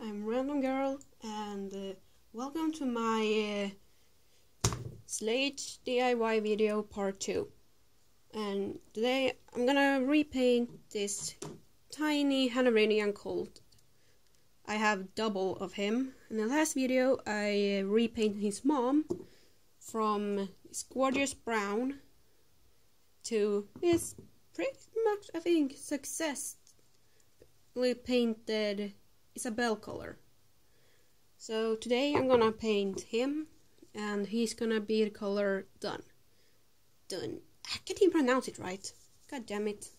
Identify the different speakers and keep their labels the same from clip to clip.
Speaker 1: I'm Random Girl, and welcome to my Schleich DIY video part 2. And today I'm gonna repaint this tiny Hanoverian colt. I have double of him. In the last video I repainted his mom from this gorgeous brown to this pretty much, I think, successfully painted Isabel color. So today I'm gonna paint him, and he's gonna be the color done. I can't even pronounce it right. God damn it.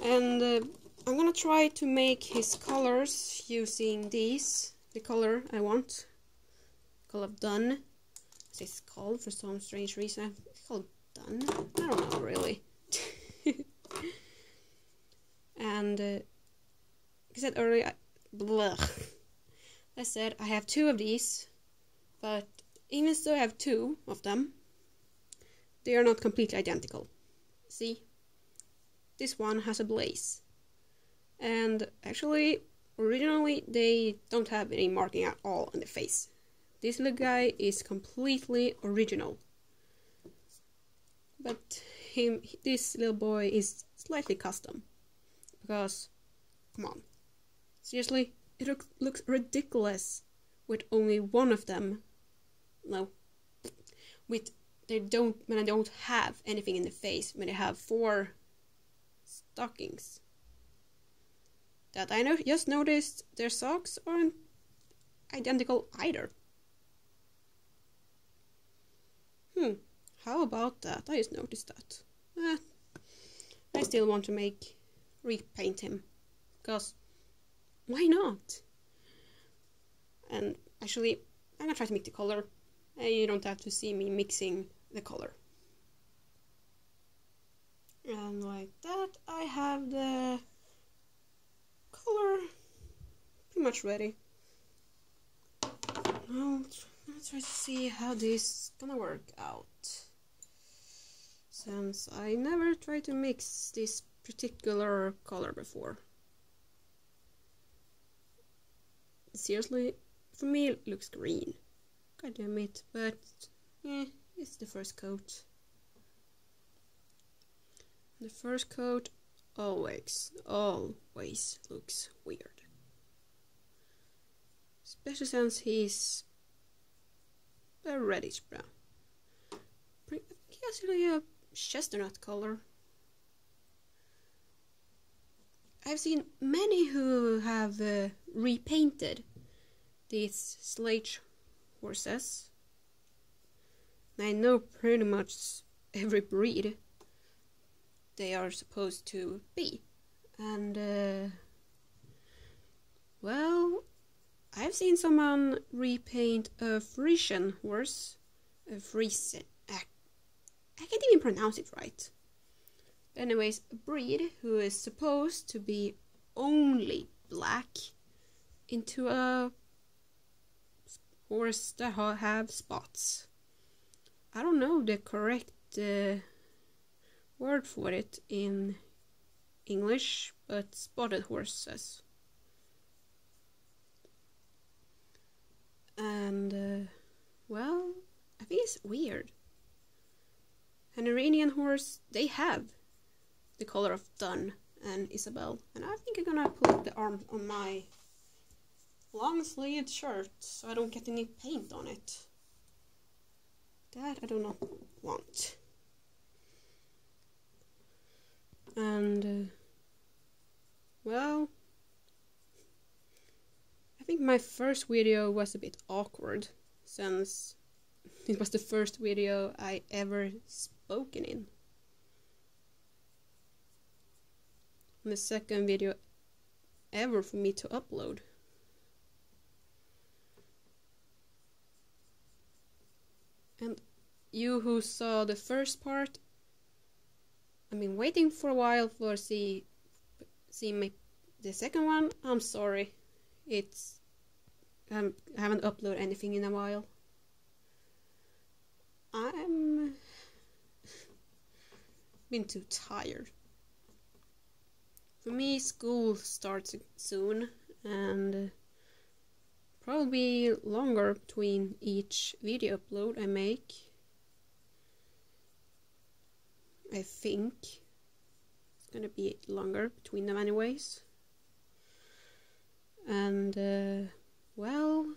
Speaker 1: And I'm gonna try to make his colors using these, the color I want. Color done. It's called for some strange reason. It's called done. I don't know really. And I said earlier, I said I have 2 of these, but even though I have 2 of them, they are not completely identical. See, this one has a blaze, and actually, originally they don't have any marking at all on the face. This little guy is completely original, but this little boy is slightly custom, because, come on. Seriously, it looks ridiculous with only one of them. No, when I don't have anything in the face, when I have 4 stockings. That I just noticed their socks aren't identical either. How about that? I just noticed that. I still want to repaint him, because why not? And actually, I'm gonna try to make the color, and you don't have to see me mixing the color. And like that, I have the color pretty much ready. Now, let's try to see how this is gonna work out, since I never tried to mix this particular color before. Seriously, for me it looks green. God damn it, but it's the first coat. The first coat always looks weird. Especially since he's a reddish brown. Actually a chestnut color. I've seen many who have repainted these Schleich horses. I know pretty much every breed they are supposed to be. And, well, I've seen someone repaint a Frisian horse. I can't even pronounce it right. Anyways, a breed who is supposed to be only black into a horse that have spots. I don't know the correct word for it in English, but spotted horses. And, well, I think it's weird. Hanoverian horse, they have the color of Dun and Isabel, and I think I'm gonna put the arm on my long sleeved shirt so I don't get any paint on it. That I do not want. And well, I think my first video was a bit awkward, since it was the first video I ever spoken in. The second video ever for me to upload. And you who saw the first part, I've been waiting for a while for see the second one. I'm sorry, I haven't uploaded anything in a while. I'm been too tired. For me, school starts soon, and probably longer between each video upload I make. I think it's gonna be longer between them anyways. And well,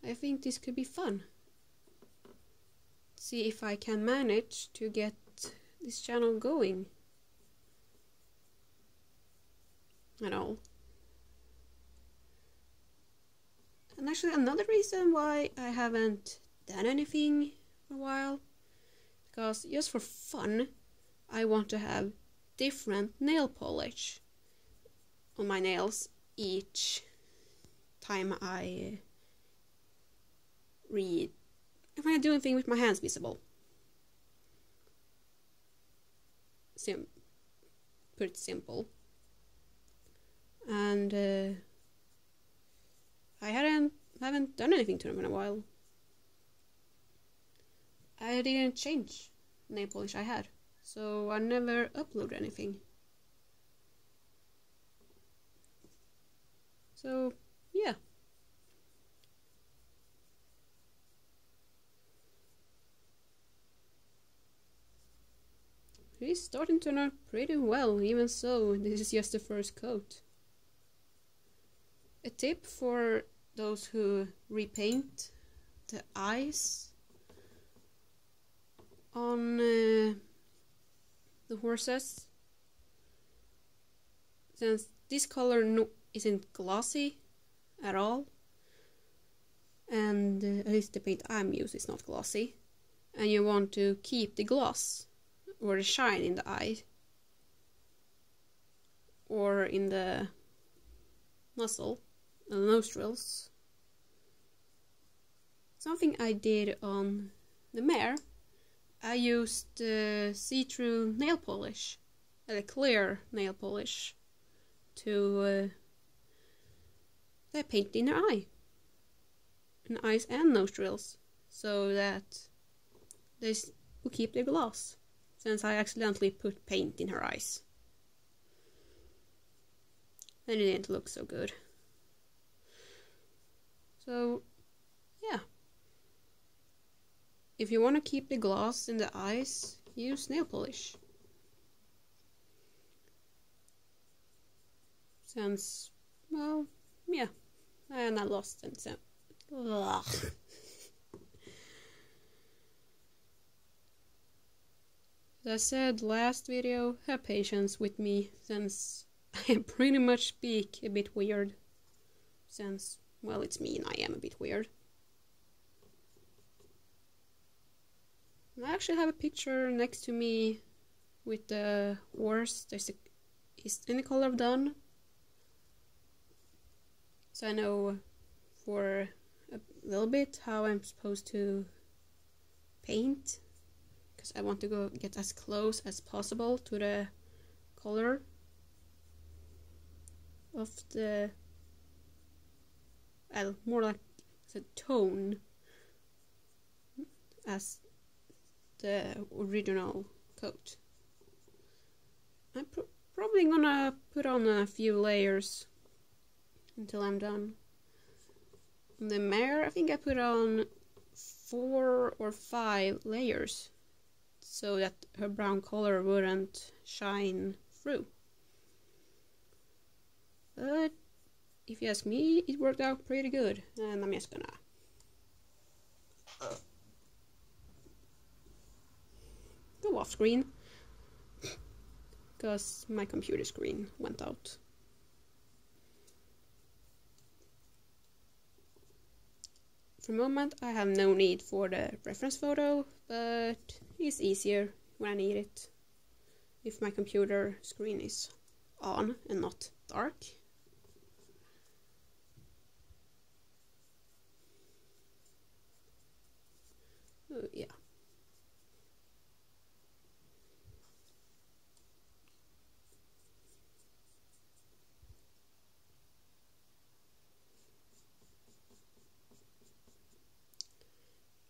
Speaker 1: I think this could be fun. See if I can manage to get this channel going and all. And actually another reason why I haven't done anything for a while, because just for fun I want to have different nail polish on my nails each time I read. If I do anything with my hands visible. Pretty simple. And I haven't done anything to them in a while. I didn't change nail polish I had, so I never uploaded anything. So yeah. It's starting to turn out pretty well, even so this is just the first coat. A tip for those who repaint the eyes on the horses, since this color isn't glossy at all, and at least the paint I'm using is not glossy, and you want to keep the gloss or the shine in the eye or in the muzzle and the nostrils. Something I did on the mare, I used see-through nail polish, a clear nail polish, to paint in her eye, in eyes and nostrils, so that they will keep their gloss, since I accidentally put paint in her eyes. And it didn't look so good. So, yeah. If you want to keep the gloss in the eyes, use nail polish. Since, well, yeah. And I lost it, so. Ugh. As I said last video, have patience with me, since I pretty much speak a bit weird. Since, well, it's me and I am a bit weird. I actually have a picture next to me with the horse. Is in the color of dun. So I know for a little bit how I'm supposed to paint, because I want to get as close as possible to the color of the, well, more like the tone as the original coat. I'm probably gonna put on a few layers until I'm done. On the mare, I think I put on 4 or 5 layers, so that her brown color wouldn't shine through. But if you ask me, it worked out pretty good, and I'm just gonna go off screen, because my computer screen went out. For the moment I have no need for the reference photo, but it's easier when I need it if my computer screen is on and not dark. Oh, yeah.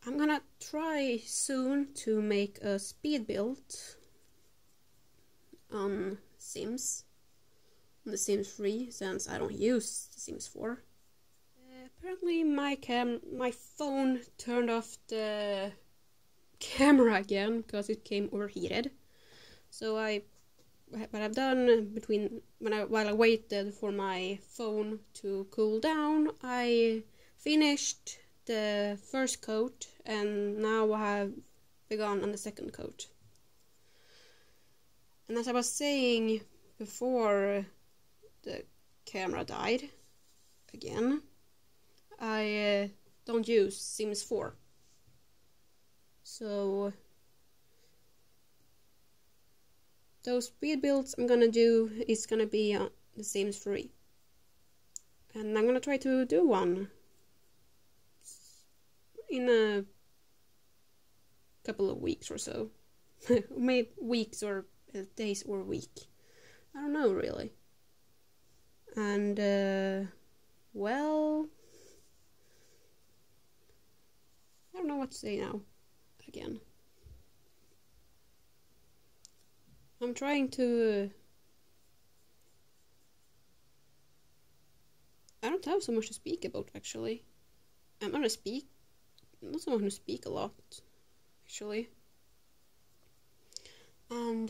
Speaker 1: I'm gonna try soon to make a speed build on Sims on the Sims 3 since I don't use the Sims 4. Apparently my phone turned off the camera again because it came overheated. So what I've done while I waited for my phone to cool down, I finished the first coat and now I have begun on the second coat. And as I was saying before the camera died again, I don't use Sims 4. So those speed builds I'm gonna do is gonna be on the Sims 3. And I'm gonna try to do one in a couple of weeks or so. Maybe weeks or days or week. I don't know really. And well, I don't know what to say now again. I'm trying to I don't have so much to speak about actually. I'm not someone who speak a lot actually. And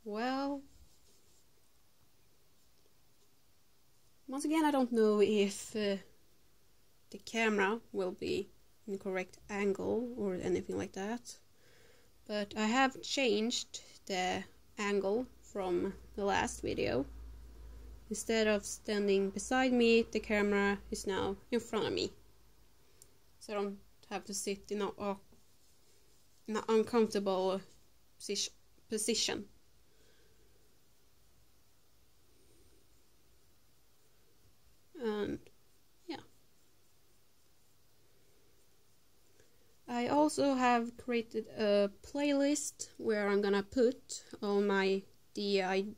Speaker 1: well, once again I don't know if the camera will be in the correct angle or anything like that. But I have changed the angle from the last video. Instead of standing beside me, the camera is now in front of me. So I don't have to sit in an uncomfortable position. And yeah. I also have created a playlist where I'm gonna put all my DIYs.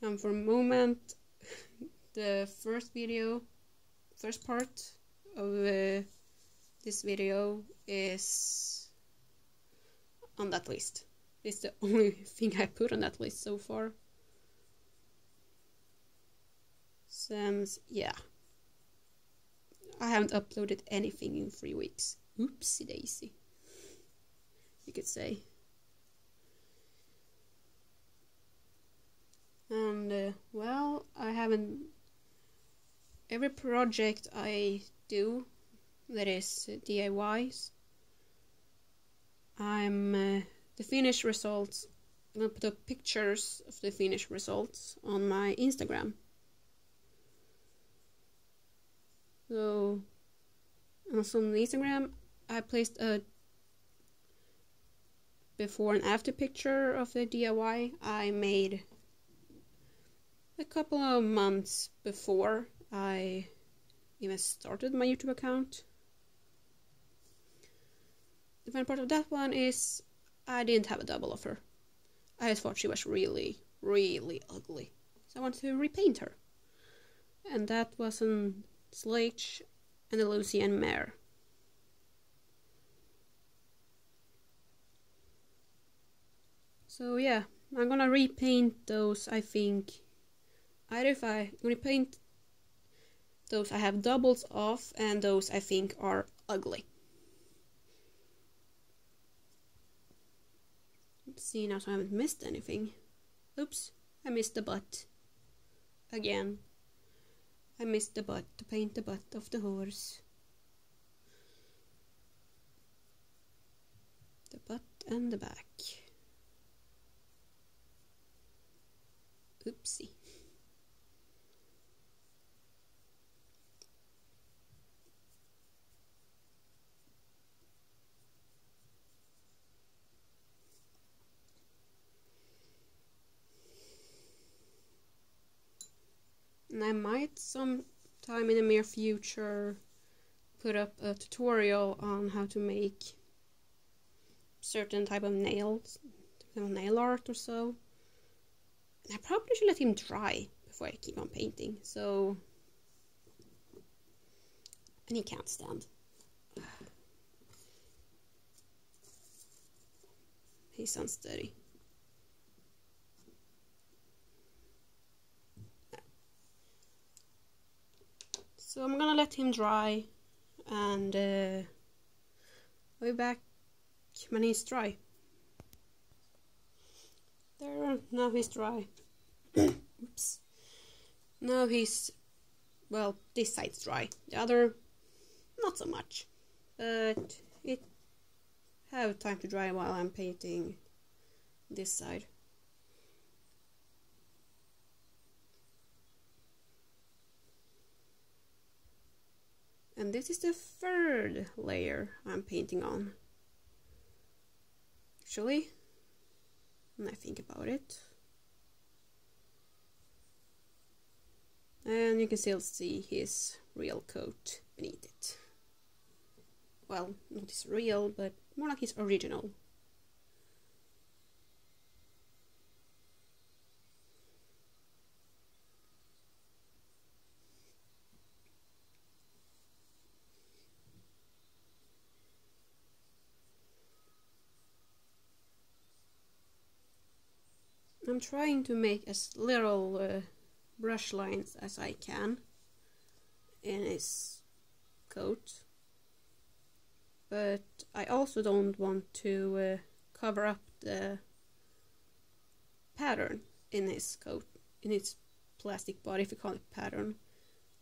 Speaker 1: And for a moment, the first part of this video is on that list. It's the only thing I put on that list so far. Since, yeah. I haven't uploaded anything in 3 weeks. Oopsie daisy, you could say. And well, I haven't. Every project I do that is DIYs, the finished results. I'm gonna put up pictures of the finished results on my Instagram. So, also on Instagram, I placed a before and after picture of the DIY I made a couple of months before I even started my YouTube account. The funny part of that one is I didn't have a double of her. I just thought she was really, really ugly. So I wanted to repaint her. And that was an Schleich and a Lucian mare. So yeah, I'm gonna repaint those, I think. Either if I repaint those I have doubles of and those I think are ugly. Let's see now so I haven't missed anything. Oops, I missed the butt. Again. I missed the butt, to paint the butt of the horse. The butt and the back. Oopsie. And I might sometime in the near future put up a tutorial on how to make certain type of nails, nail art or so. And I probably should let him dry before I keep on painting. So, and he can't stand. he's unsteady. So I'm gonna let him dry, and I'll be back when he's dry. There, now he's dry. Oops. Now he's, well, this side's dry. The other, not so much. But it have time to dry while I'm painting this side. And this is the third layer I'm painting on. Actually, when I think about it. And you can still see his real coat beneath it. Well, not his real, but more like his original. I'm trying to make as little brush lines as I can in his coat, but I also don't want to cover up the pattern in his coat, in his plastic body, if you call it pattern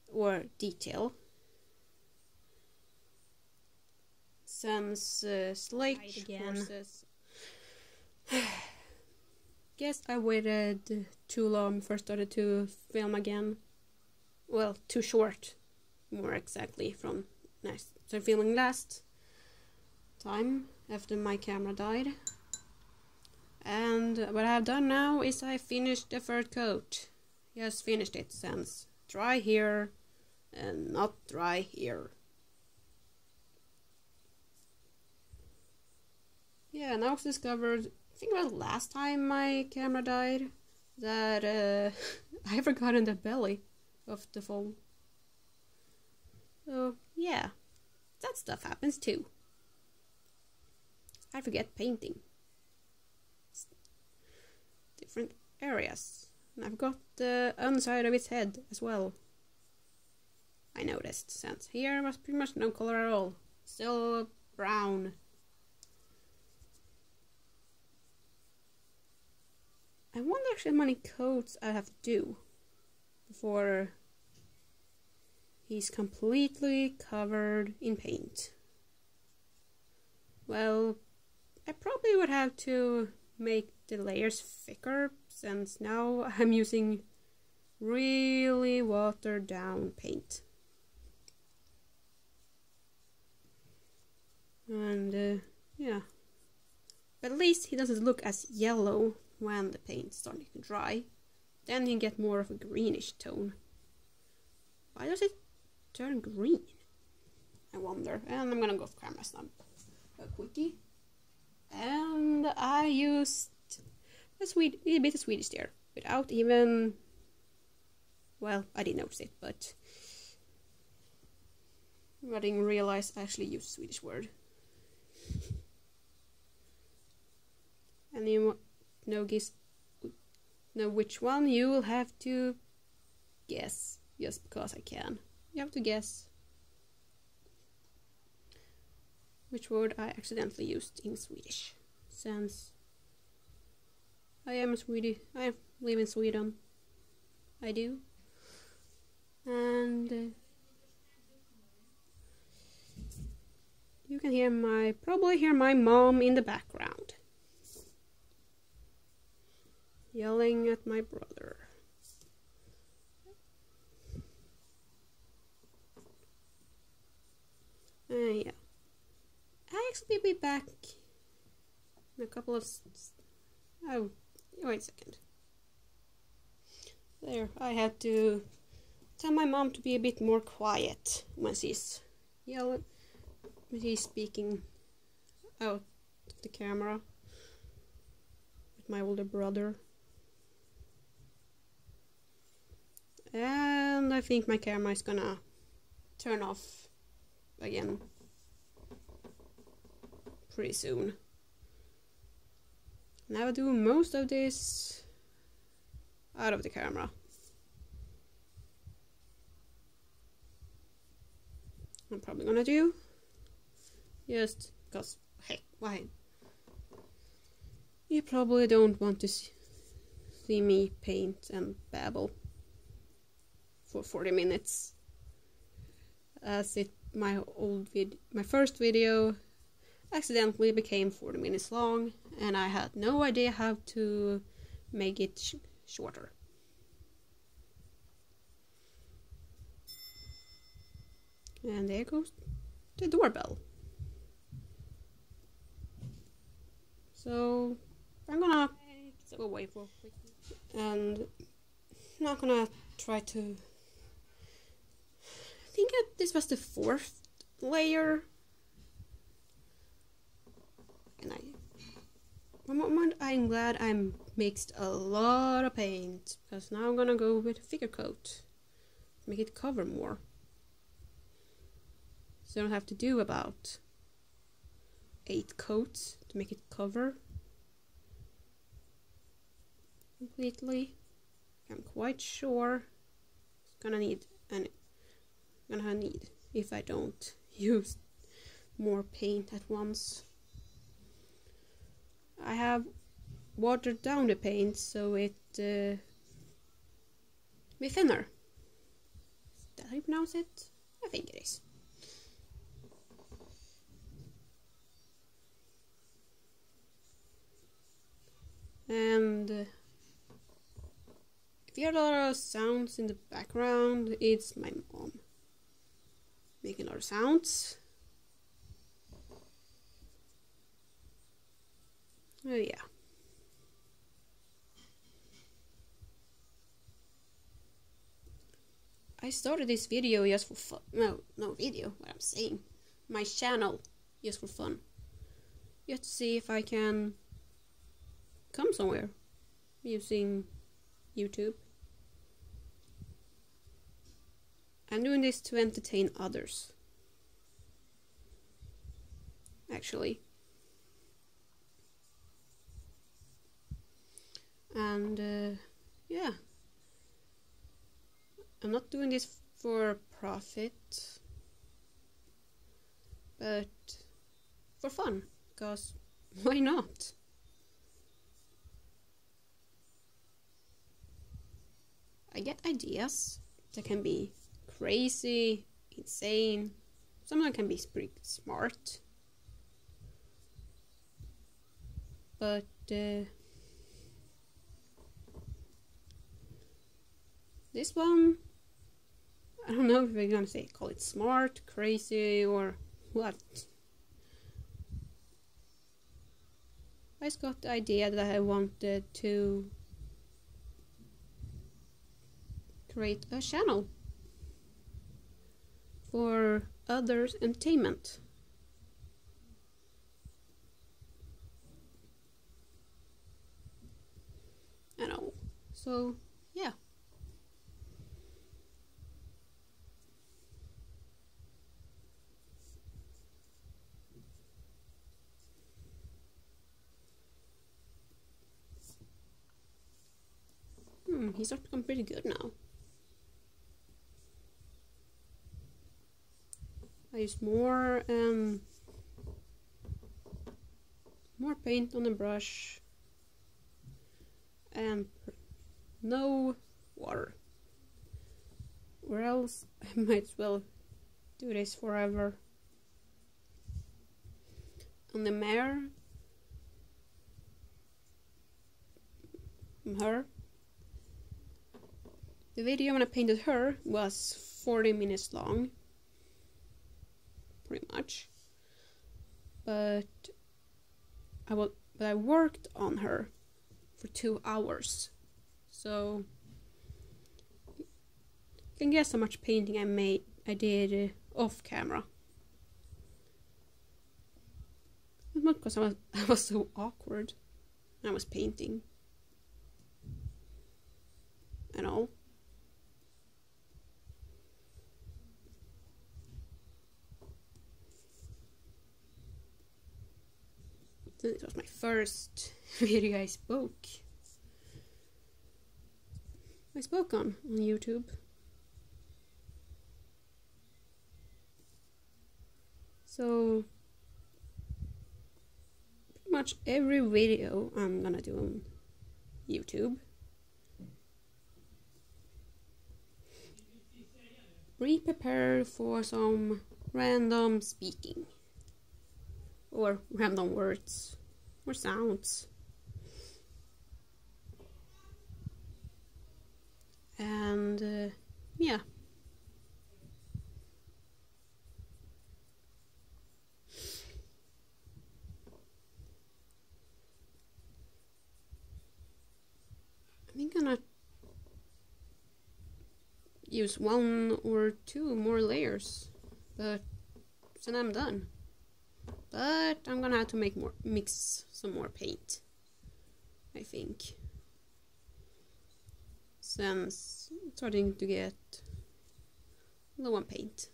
Speaker 1: or detail, since Schleich horses. Guess I waited too long before I started to film again. Well, too short, more exactly, from I started filming last time after my camera died. And what I've done now is I finished the third coat. Just finished it, since dry here and not dry here. Yeah, and I also discovered, I think it was last time my camera died, that I have forgotten the belly of the foal. So yeah, that stuff happens too. I forget painting different areas, and I've got the underside of its head as well. I noticed, since here was pretty much no color at all, still brown. I wonder actually how many coats I have to do before he's completely covered in paint. Well, I probably would have to make the layers thicker, since now I'm using really watered down paint. And yeah, but at least he doesn't look as yellow when the paint's starting to dry. Then you get more of a greenish tone. Why does it turn green? I wonder. And I'm gonna go for camera snap a quickie. And I used a bit of Swedish there, without even, well, I didn't notice it, but I didn't realize I actually used a Swedish word. And you know which one, you will have to guess, just because I can. You have to guess which word I accidentally used in Swedish, since I am Swedish. I live in Sweden. I do. And you can probably hear my mom in the background yelling at my brother. Yeah. I actually be back in a couple of... Oh, wait a second. There, I had to tell my mom to be a bit more quiet when she's yelling, when she's speaking out of the camera with my older brother. And I think my camera is gonna turn off again pretty soon. And I will do most of this out of the camera. I'm probably gonna do just because, heck, why? You probably don't want to see me paint and babble for 40 minutes. As my first video accidentally became 40 minutes long, and I had no idea how to make it shorter. And there goes the doorbell. So I'm gonna go away for a quick, and I'm not gonna try to. I think this was the 4th layer, and for the moment I'm glad I mixed a lot of paint, because now I'm gonna go with a thicker coat, make it cover more, so I don't have to do about 8 coats to make it cover completely. I'm quite sure it's gonna need if I don't use more paint at once. I have watered down the paint so it be thinner. Is that how you pronounce it? I think it is. And if you hear a lot of sounds in the background, it's my mom making a lot of sounds. Oh yeah. I started this video just for fun. No video, what I'm saying. My channel, just for fun. Just to see if I can come somewhere using YouTube. I'm doing this to entertain others, actually. And yeah, I'm not doing this for profit, but for fun, because why not? I get ideas that can be crazy, insane. Some of them can be pretty smart. But this one, I don't know if we're gonna call it smart, crazy, or what. I just got the idea that I wanted to create a channel for others' entertainment. I know. So yeah. He's starting to become pretty good now. I use more paint on the brush and no water, or else I might as well do this forever. On the mare, her, the video when I painted her was 40 minutes long, pretty much, but I worked on her for 2 hours, so you can guess how much painting I did off camera. Not because I was so awkward. I was painting and all. This was my first video I spoke on YouTube. So pretty much every video I'm gonna do on YouTube, be prepared for some random speaking or random words or sounds. And yeah. I'm gonna use 1 or 2 more layers, but then I'm done. But I'm gonna have to mix some more paint, I think, since I'm starting to get low on paint.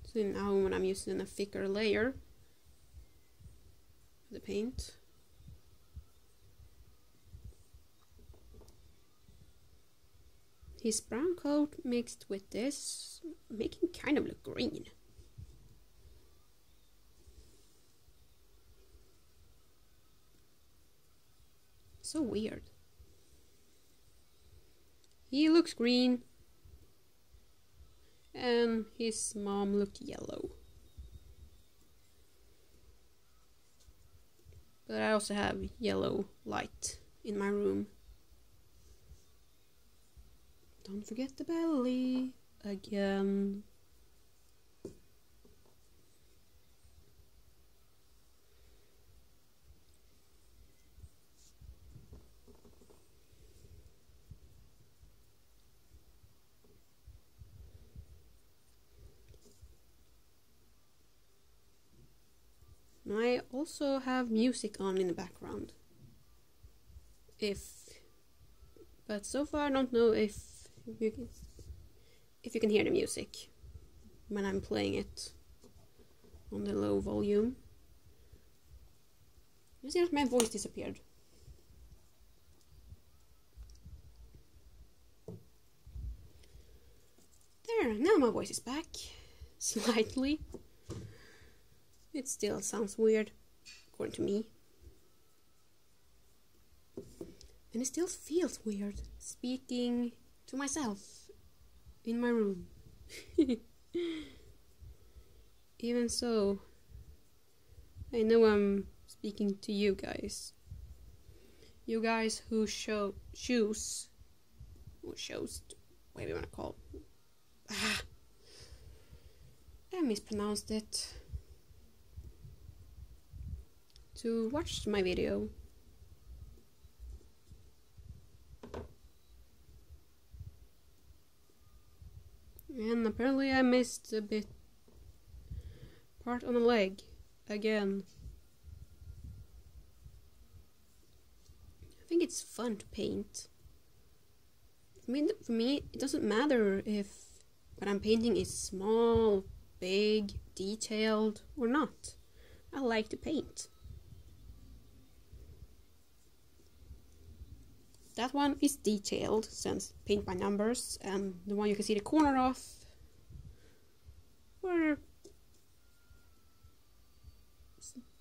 Speaker 1: So now when I'm using a thicker layer of the paint, his brown coat mixed with this, making kind of look green. So weird. He looks green, and his mom looked yellow. But I also have yellow light in my room. Don't forget the belly again. I also have music on in the background. But so far I don't know if you can hear the music when I'm playing it on the low volume. You see that my voice disappeared. There, now my voice is back. Slightly. It still sounds weird, according to me. And it still feels weird speaking to myself in my room. Even so, I know I'm speaking to you guys. You guys who choose, whatever you want to call it. I mispronounced it. To watch my video. And apparently I missed a bit part on the leg again. I think it's fun to paint. For me, it doesn't matter if what I'm painting is small, big, detailed or not. I like to paint. That one is detailed, since paint by numbers, and the one you can see the corner of were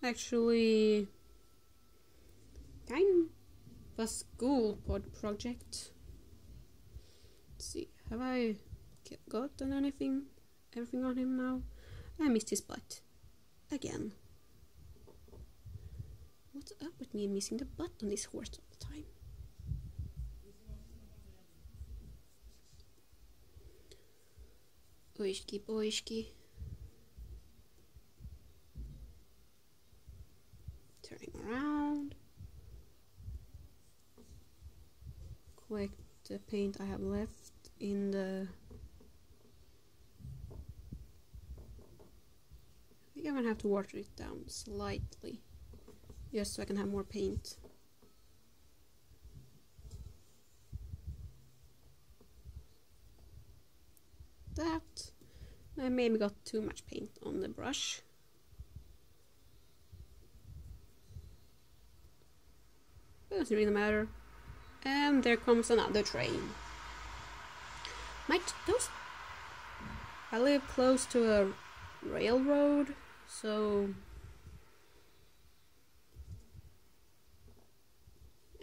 Speaker 1: actually kind of a school project. Let's see, have I gotten everything on him now? I missed his butt again. What's up with me missing the butt on this horse all the time? Boishki, boishki. Turning around. Collect the paint I have left in the... I think I'm gonna have to water it down slightly, just so I can have more paint. That I maybe got too much paint on the brush, doesn't really matter. And there comes another train. I live close to a railroad, so...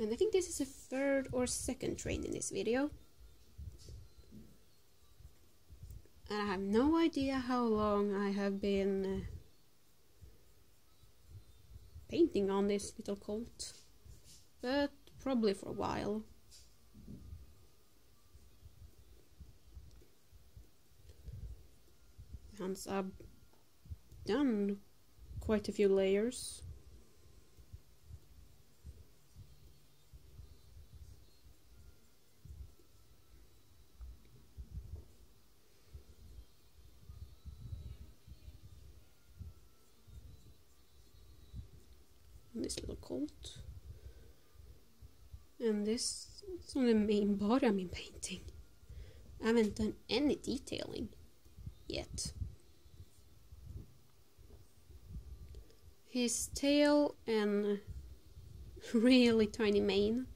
Speaker 1: And I think this is the third or second train in this video. And I have no idea how long I have been painting on this little colt, but probably for a while. Hence I've done quite a few layers. This little colt, and this is on the main body I'm painting. I haven't done any detailing yet. His tail and really tiny mane,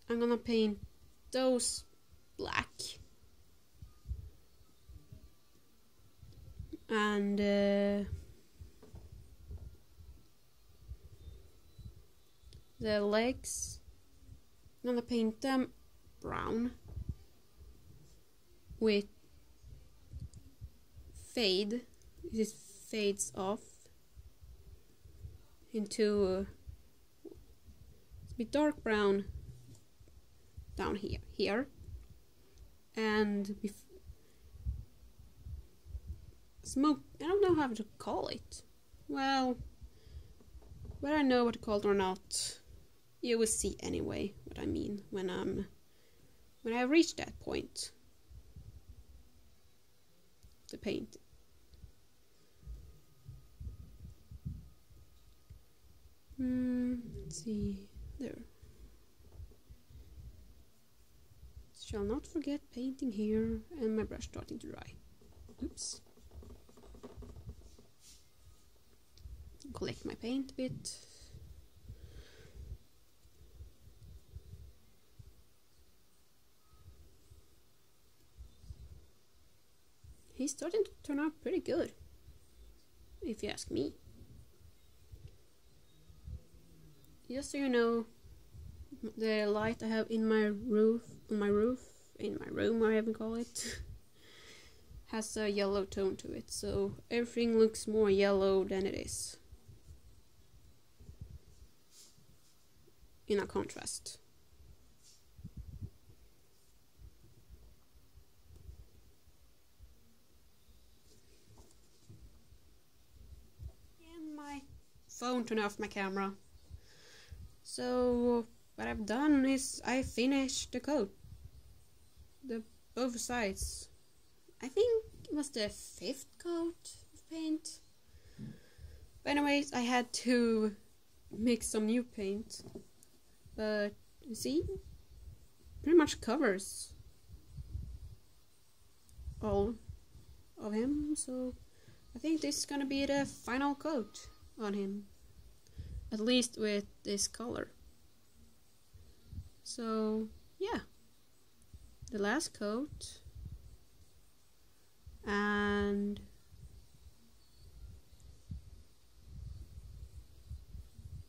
Speaker 1: I'm gonna paint those black, and the legs, I'm gonna paint them brown with fade. This fades off into a bit dark brown down here, and smoke. I don't know how to call it. Well, whether I know what to call it or not, you will see anyway what I mean when I reach that point to paint. Let's see there. Shall not forget painting here, and my brush starting to dry. Oops. Collect my paint a bit. He's starting to turn out pretty good, if you ask me. Just so you know, the light I have in my roof, in my room, I even call it, has a yellow tone to it, so everything looks more yellow than it is, in a contrast. And my phone turned off my camera. So what I've done is I finished the coat, both sides. I think it was the 5th coat of paint. But anyways, I had to mix some new paint. But you see, pretty much covers all of him. So I think this is gonna be the final coat on him. At least with this color. So yeah, the last coat, and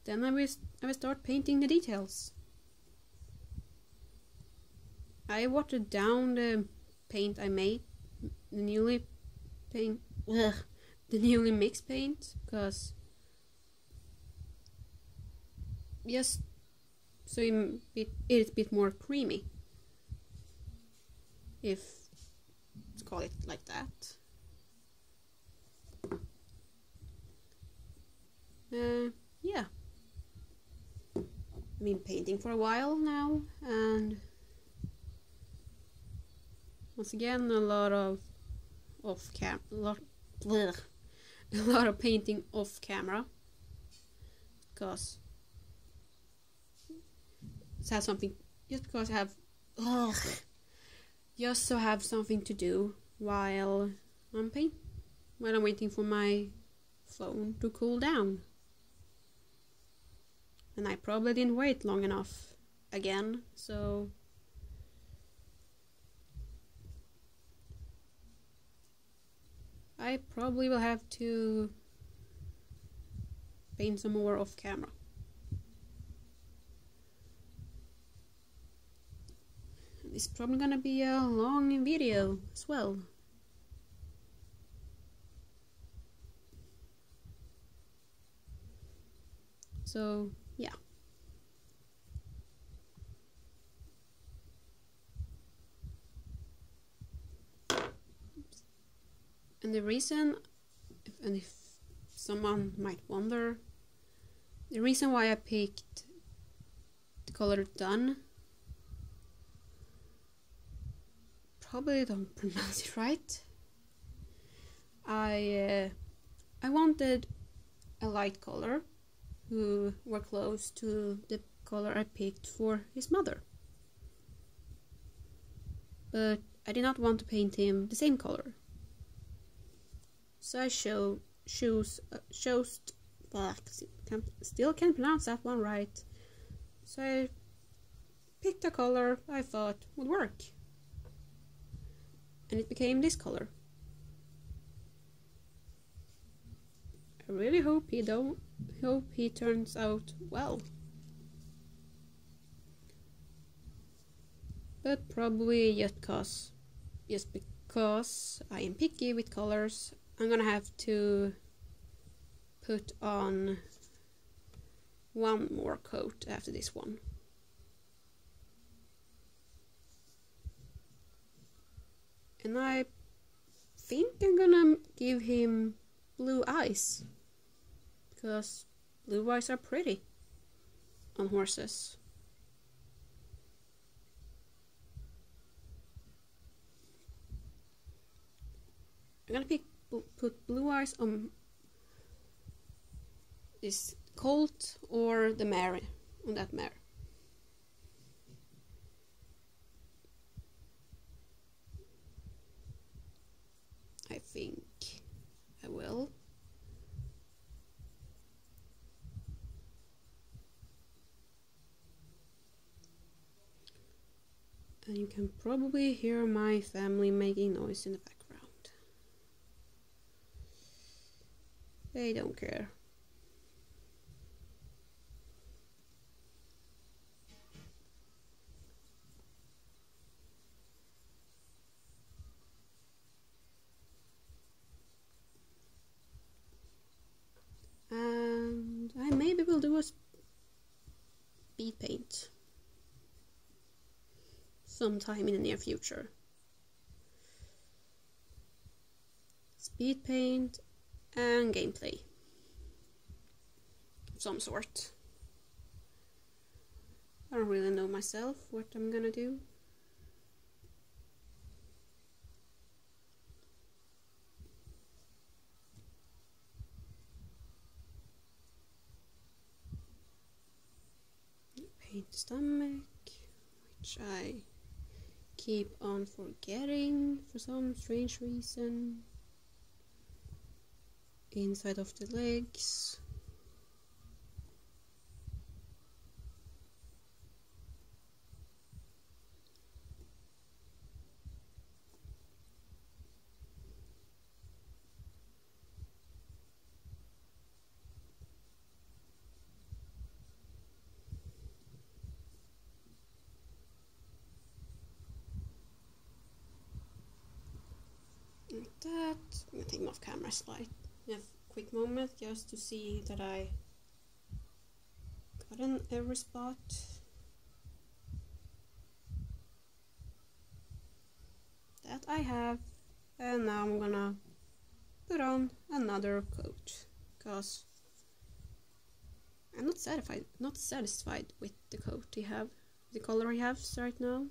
Speaker 1: then I will start painting the details. I watered down the paint I made, the newly mixed paint, because just so it's a bit more creamy, if let's call it like that. Yeah, I've been painting for a while now, and once again a lot of painting off camera, because have something, just because I have just so I have something to do while I'm waiting for my phone to cool down. and I probably didn't wait long enough again, so I probably will have to paint some more off camera. And it's probably gonna be a long video as well. So yeah. And the reason, if someone might wonder, the reason why I picked the color Dun, probably don't pronounce it right. I wanted a light color who were close to the color I picked for his mother. But I did not want to paint him the same color. So I still can't pronounce that one right. So I picked a color I thought would work. And it became this color. I really hope he turns out well. But probably just because I am picky with colors, I'm gonna have to put on one more coat after this one. And I think I'm gonna give him blue eyes, because blue eyes are pretty on horses. I'm gonna put blue eyes on this colt or the mare, on that mare. I think I will. And you can probably hear my family making noise in the background. They don't care. And I maybe will do a speed paint sometime in the near future. Speed paint and gameplay of some sort. I don't really know myself what I'm gonna do. Paint the stomach, which I keep on forgetting for some strange reason. Inside of the legs. Like that. I'm gonna take him off camera slide. Yeah. Quick moment just to see that I got in every spot. That I have, and now I'm gonna put on another coat because I'm not satisfied with the coat he have, the color he has right now.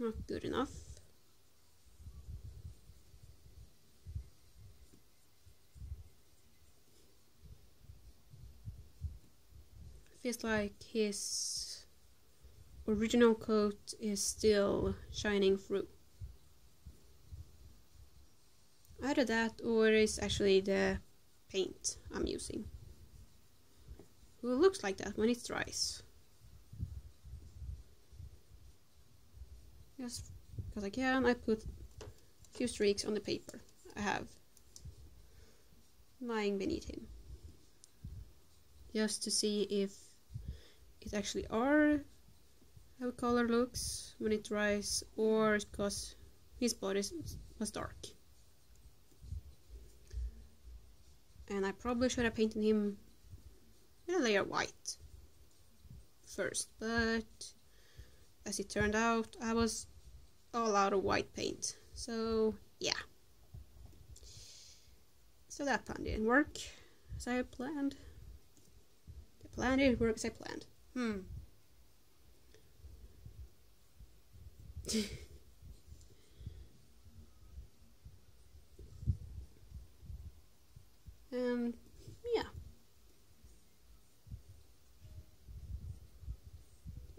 Speaker 1: Not good enough. Feels like his original coat is still shining through. Either that or it's actually the paint I'm using. who looks like that when it dries. Just because I can, I put a few streaks on the paper I have lying beneath him. Just to see if it actually are how color looks when it dries, or because his body was dark. And I probably should have painted him with a layer of white first, but as it turned out, I was all out of white paint. So yeah. So that plan didn't work as I had planned. The plan didn't work as I planned. And yeah.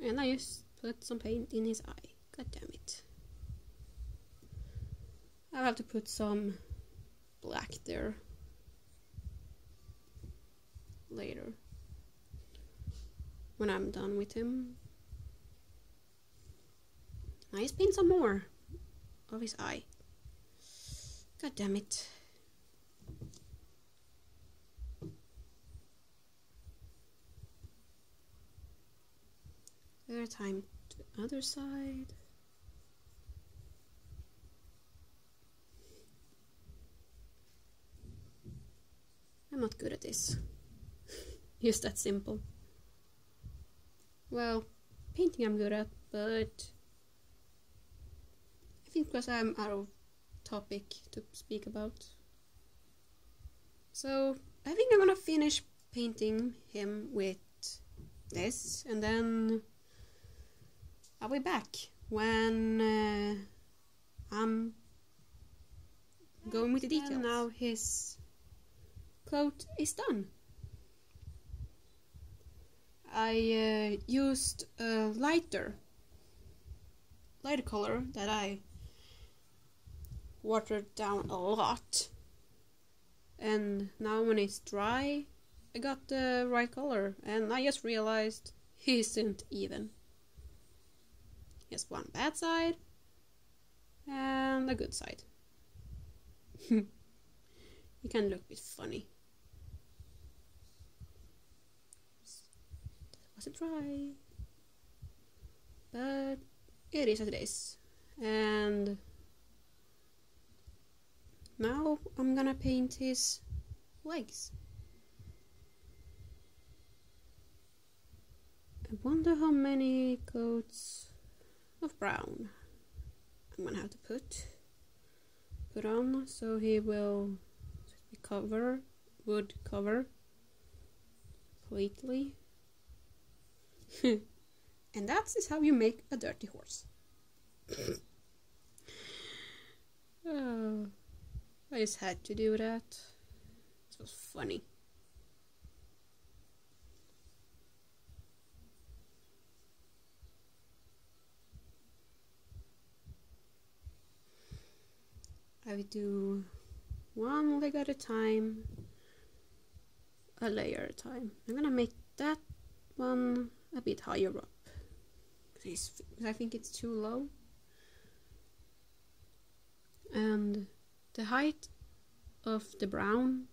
Speaker 1: And I just put some paint in his eye. God damn it. I'll have to put some black there later when I'm done with him. I just paint some more of his eye. God damn it. Other time to the other side. I'm not good at this. Just that simple. Well, painting I'm good at, but I think because I'm out of topic to speak about. So I think I'm gonna finish painting him with this, and then I'll be back when I'm going with the details. And now his coat is done. I used a lighter color that I watered down a lot, and now when it's dry I got the right color, and I just realized he isn't even. He has one bad side and a good side. He can look a bit funny. That wasn't dry, but it is as it is. And now I'm gonna paint his legs. I wonder how many coats of brown I'm gonna have to put on, so he will would cover completely. And that is how you make a dirty horse. Oh, I just had to do that. It was funny. I will do one leg at a time, a layer at a time. I'm gonna make that one a bit higher up because I think it's too low, and the height of the brown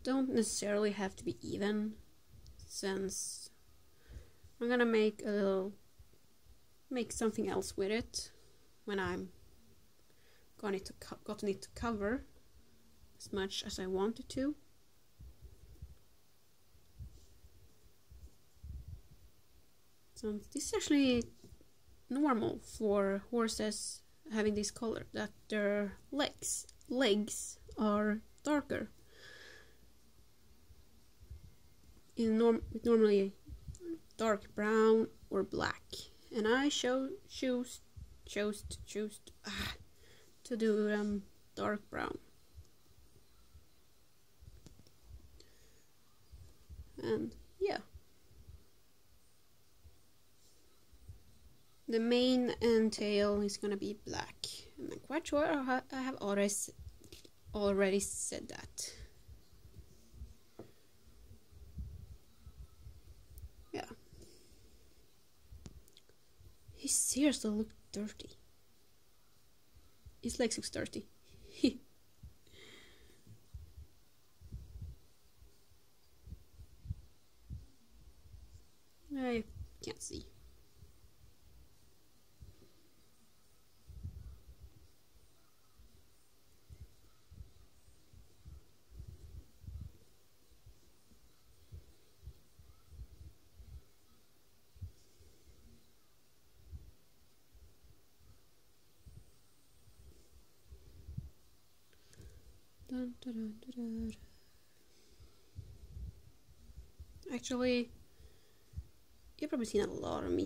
Speaker 1: don't necessarily have to be even, since I'm gonna make something else with it when I'm gotten it to cover as much as I wanted to. So this is actually normal for horses having this color, that their legs are darker. Normally dark brown or black, and I chose to do dark brown. And yeah, the mane and tail is gonna be black, and I'm quite sure I have already said that. He seriously looked dirty. His legs looks dirty. I can't see. Dun, dun, dun, dun, dun. Actually, you've probably seen a lot of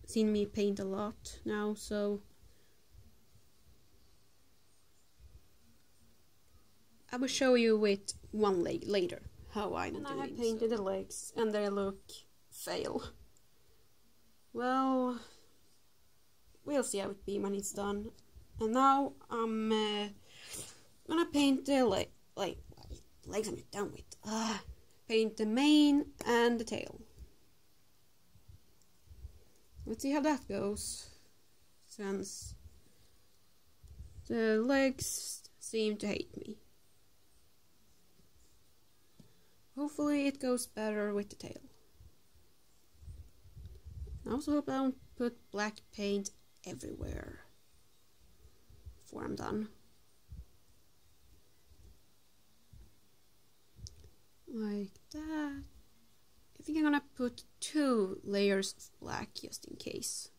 Speaker 1: seen me paint a lot now, so I will show you with one leg later how I'm doing. And I have painted the legs, and they look fail. Well, we'll see how it be when it's done. And now I'm gonna paint the legs I'm done with. Paint the mane and the tail. Let's see how that goes, since the legs seem to hate me. Hopefully it goes better with the tail. I also hope I don't put black paint everywhere before I'm done. Like that. I think I'm gonna put 2 layers of black just in case.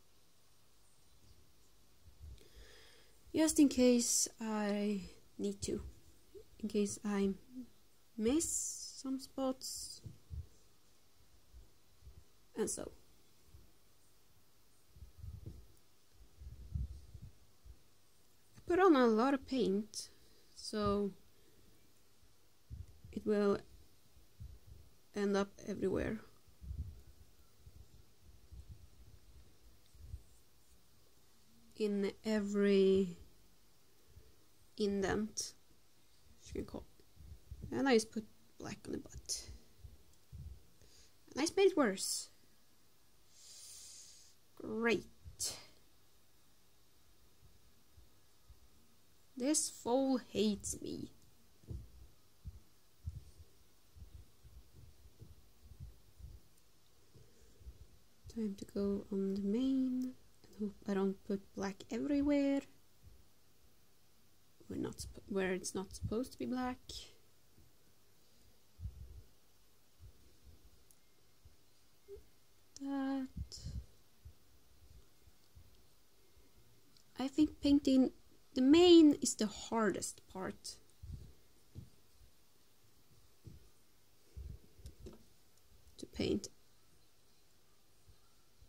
Speaker 1: Just in case I need to. In case I miss some spots. And so. I put on a lot of paint, so it will end up everywhere. In every indent, you can call it. And I just put black on the butt. And I just made it worse. Great. This foal hates me. Time to go on the mane and hope I don't put black everywhere. Where it's not supposed to be black. That. I think painting the mane is the hardest part. To paint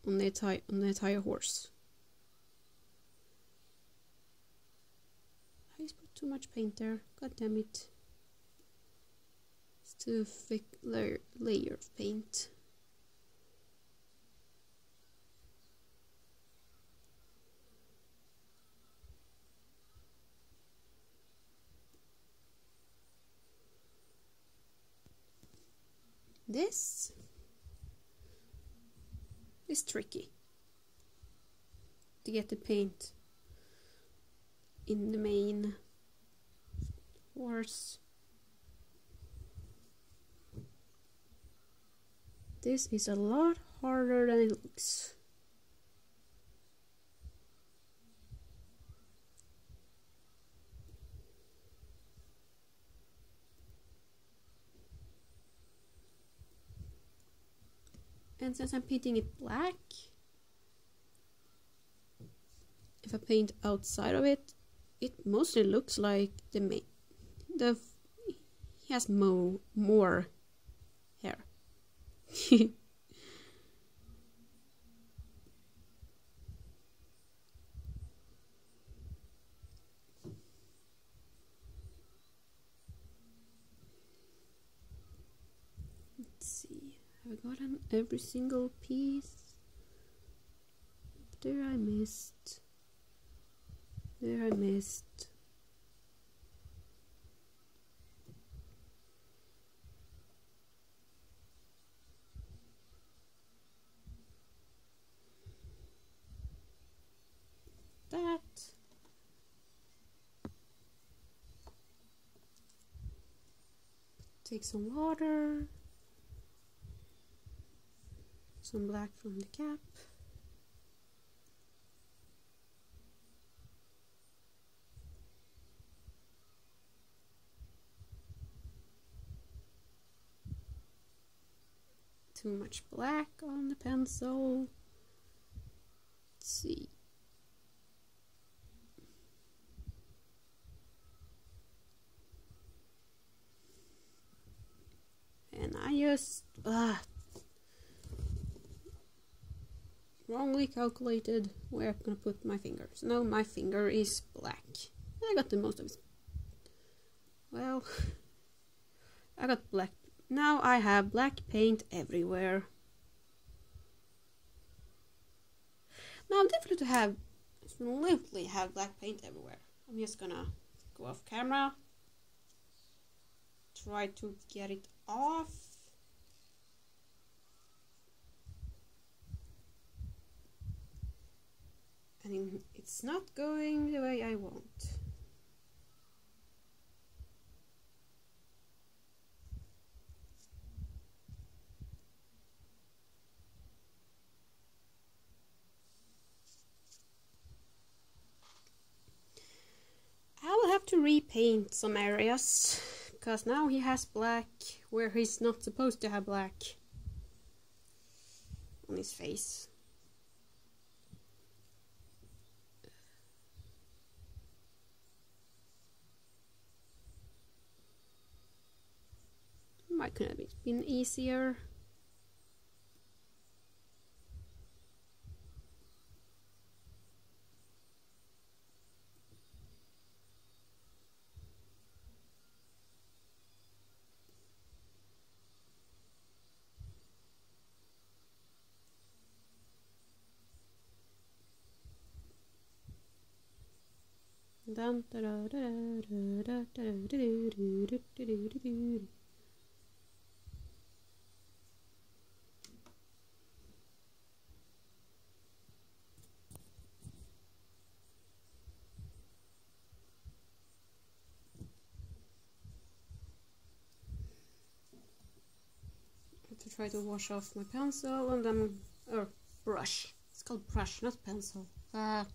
Speaker 1: on the entire horse. I just put too much paint there. God damn it. It's too thick layer of paint. This is tricky to get the paint in the main horse. This is a lot harder than it looks. And since I'm painting it black, if I paint outside of it, it mostly looks like he has more hair. Let's see. Have I gotten every single piece? There I missed. There I missed. Take some water, some black from the cap. Too much black on the pencil. Let's see. And I just wrongly calculated where I'm gonna put my fingers. No, my finger is black. I got the most of it. Well, I got black. Now I have black paint everywhere. Now definitely have black paint everywhere. I'm just gonna go off camera. Try to get it off. And it's not going the way I want. I will have to repaint some areas, because now he has black where he's not supposed to have black on his face. Might could have been easier. Dun, da, da, da, da, da, da, da, da, da. To try to wash off my pencil and then or brush. It's called brush, not pencil. That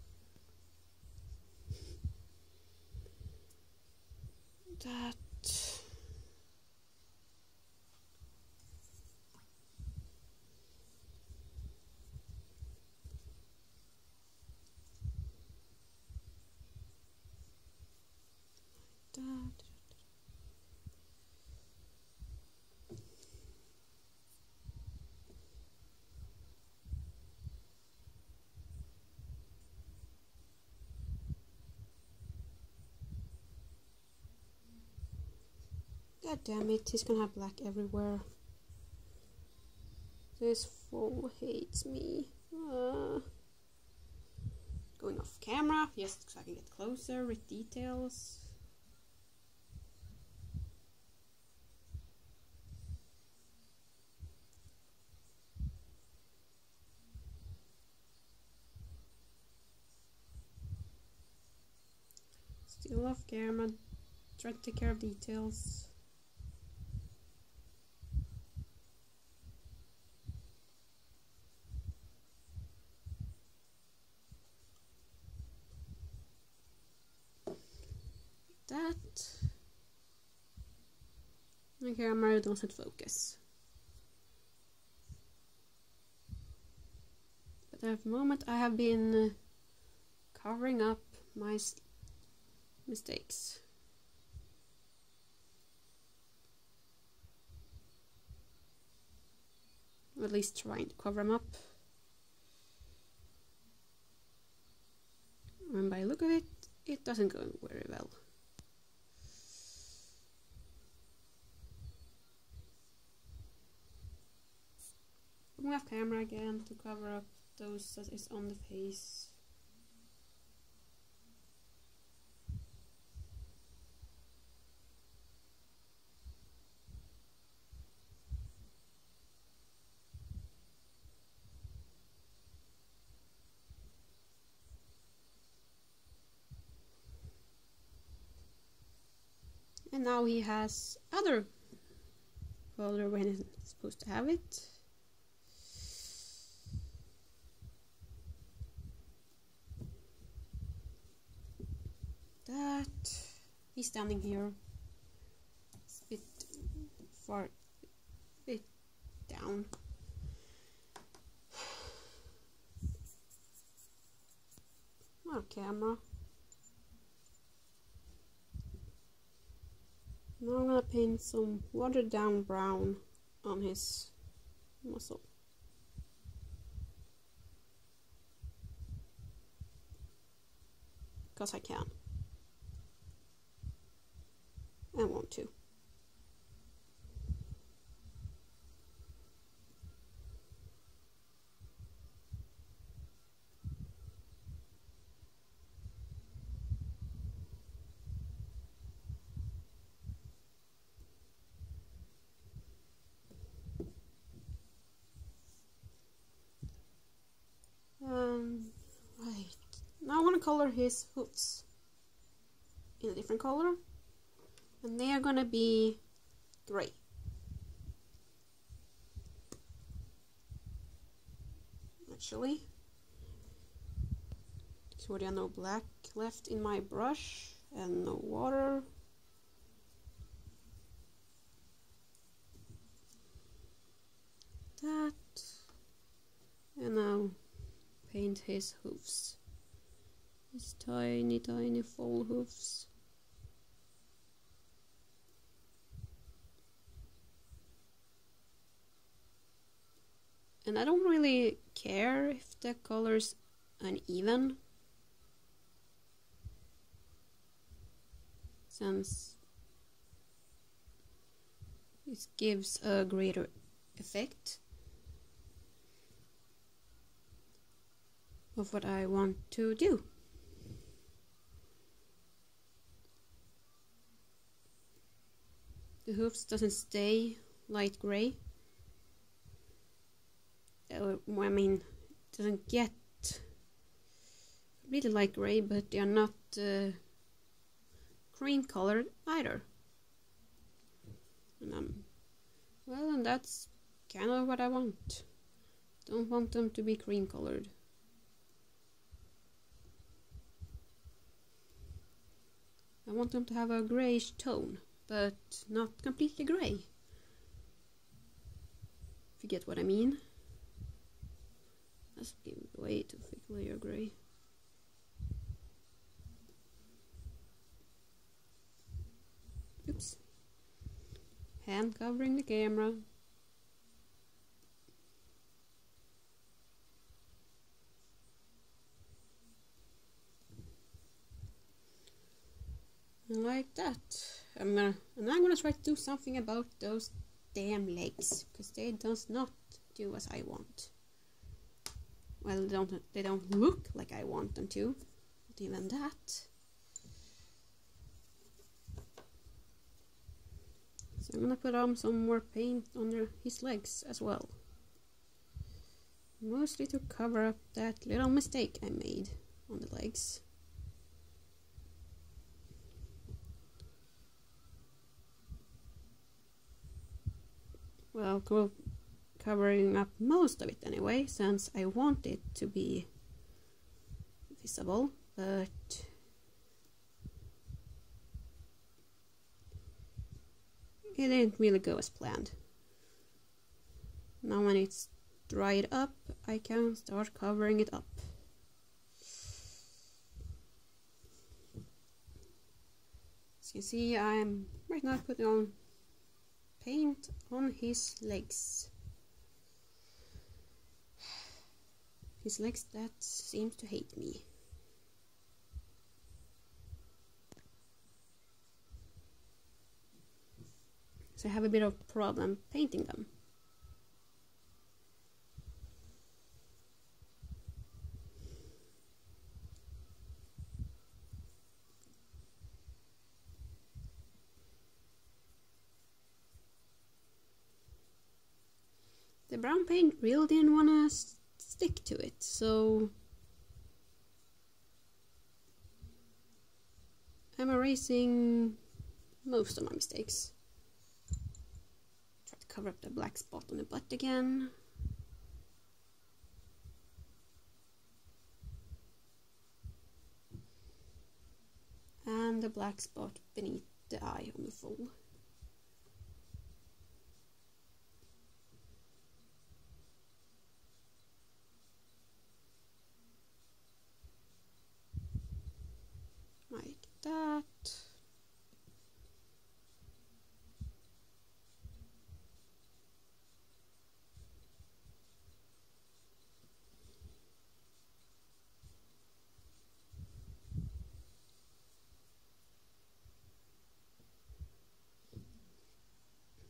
Speaker 1: God damn it, he's gonna have black everywhere. This foal hates me. Going off camera, just so I can get closer with details. Still off camera, try to take care of details. That the camera doesn't focus, but at the moment I have been covering up my mistakes. Or at least trying to cover them up. And by the look of it, it doesn't go very well. We have camera again to cover up those that is on the face. And now he has other color when it's supposed to have it. That he's standing here. It's a bit far, bit down. Our camera. Now I'm gonna paint some watered down brown on his muzzle. Because I can. And want to. Right. Now I want to color his hooves in a different color. And they are gonna be gray. Actually. So there are no black left in my brush and no water. That. And now paint his hooves. His tiny, tiny foal hooves. And I don't really care if the color's uneven, since it gives a greater effect of what I want to do. The hooves doesn't stay light gray. I mean, it doesn't get really light gray, but they are not cream colored either. And well, and that's kind of what I want. Don't want them to be cream colored. I want them to have a grayish tone, but not completely gray. If you get what I mean. That's way too thick layer gray. Oops. Hand covering the camera. Like that. I'm gonna try to do something about those damn legs, because they does not do as I want. Well, they don't look like I want them to, not even that. So I'm gonna put on some more paint on his legs as well. Mostly to cover up that little mistake I made on the legs. Well, covering up most of it anyway, since I want it to be visible, but it didn't really go as planned. Now when it's dried up, I can start covering it up. As you see, I'm right now putting on paint on his legs. His legs that seems to hate me. So I have a bit of problem painting them. The brown paint really didn't want to stick to it, so I'm erasing most of my mistakes. Try to cover up the black spot on the butt again. And the black spot beneath the eye on the foal. Like that.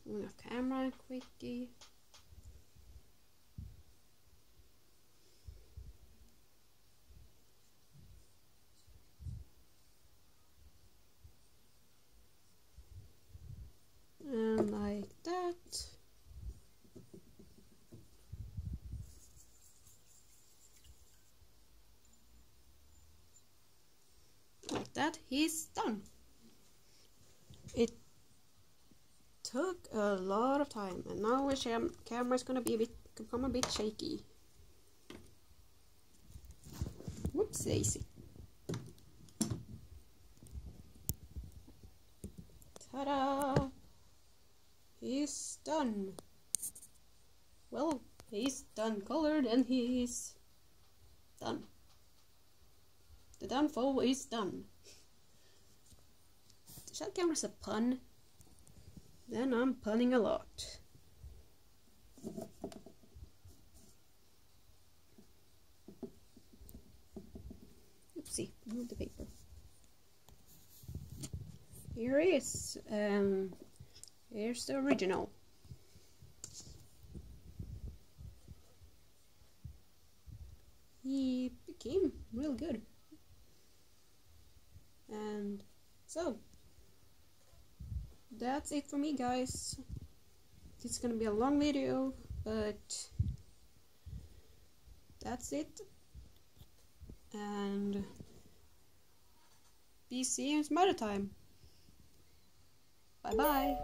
Speaker 1: Off camera, quickie. And like that. Like that, he's done. It took a lot of time, and now the camera is gonna be become a bit shaky. Whoops daisy. Ta-da! He's done. Well, he's done colored and he's done. The done foal is done. The shot camera's a pun. Then I'm punning a lot. Oopsie, move the paper. Here is, here's the original. He became real good. And so, that's it for me, guys. This is gonna be a long video, but that's it. And be see you some other time. Bye bye.